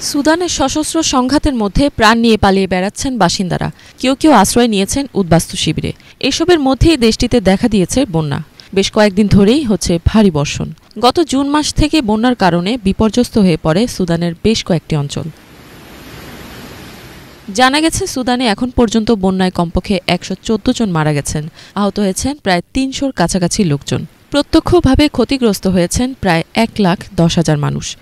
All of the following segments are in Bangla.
সুদানের সশস্ত্র সংঘাতের মধ্যে প্রাণ নিয়ে পালিয়ে বেড়াচ্ছেন বাসিন্দারা। কেউ কেউ আশ্রয় নিয়েছেন উদ্বাস্তু শিবিরে। এসবের মধ্যেই দেশটিতে দেখা দিয়েছে বন্যা। বেশ কয়েকদিন ধরেই হচ্ছে ভারী বর্ষণ। গত জুন মাস থেকে বন্যার কারণে বিপর্যস্ত হয়ে পড়ে সুদানের বেশ কয়েকটি অঞ্চল। জানা গেছে, সুদানে এখন পর্যন্ত বন্যায় কমপক্ষে ১১৪ জন মারা গেছেন। আহত হয়েছেন প্রায় ৩০০-র কাছাকাছি লোকজন। প্রত্যক্ষভাবে ক্ষতিগ্রস্ত হয়েছেন প্রায় ১,১০,০০০ মানুষ।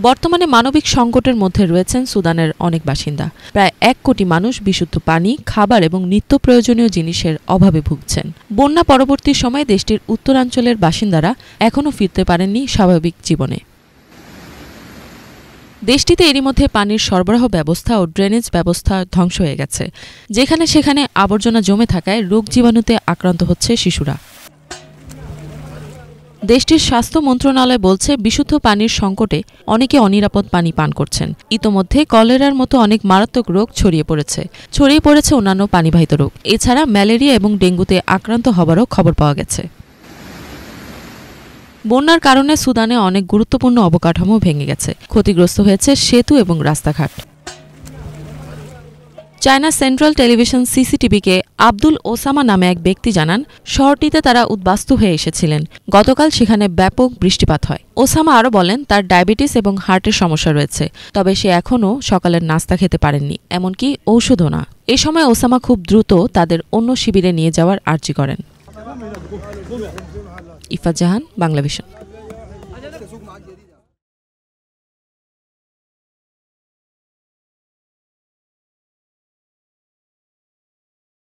বর্তমানে মানবিক সংকটের মধ্যে রয়েছেন সুদানের অনেক বাসিন্দা। প্রায় ১ কোটি মানুষ বিশুদ্ধ পানি, খাবার এবং নিত্য প্রয়োজনীয় জিনিসের অভাবে ভুগছেন। বন্যা পরবর্তী সময়ে দেশটির উত্তরাঞ্চলের বাসিন্দারা এখনও ফিরতে পারেননি স্বাভাবিক জীবনে। দেশটিতে এরই মধ্যে পানির সরবরাহ ব্যবস্থা ও ড্রেনেজ ব্যবস্থা ধ্বংস হয়ে গেছে। যেখানে সেখানে আবর্জনা জমে থাকায় রোগ জীবাণুতে আক্রান্ত হচ্ছে শিশুরা। দেশটির স্বাস্থ্য মন্ত্রণালয় বলছে, বিশুদ্ধ পানির সংকটে অনেকে অনিরাপদ পানি পান করছেন। ইতোমধ্যে কলেরার মতো অনেক মারাত্মক রোগ ছড়িয়ে পড়েছে অন্যান্য পানিবাহিত রোগ। এছাড়া ম্যালেরিয়া এবং ডেঙ্গুতে আক্রান্ত হবারও খবর পাওয়া গেছে। বন্যার কারণে সুদানে অনেক গুরুত্বপূর্ণ অবকাঠামো ভেঙে গেছে। ক্ষতিগ্রস্ত হয়েছে সেতু এবং রাস্তাঘাট। চায়না সেন্ট্রাল টেলিভিশন সিসিটিভিকে আব্দুল ওসামা নামে এক ব্যক্তি জানান, শহরটিতে তারা উদ্বাস্তু হয়ে এসেছিলেন। গতকাল সেখানে ব্যাপক বৃষ্টিপাত হয়। ওসামা আরও বলেন, তার ডায়াবেটিস এবং হার্টের সমস্যা রয়েছে। তবে সে এখনও সকালের নাস্তা খেতে পারেননি, এমনকি ঔষধও না। এ সময় ওসামা খুব দ্রুত তাদের অন্য শিবিরে নিয়ে যাওয়ার আর্জি করেন। ইফাত জাহান, বাংলাভিশন।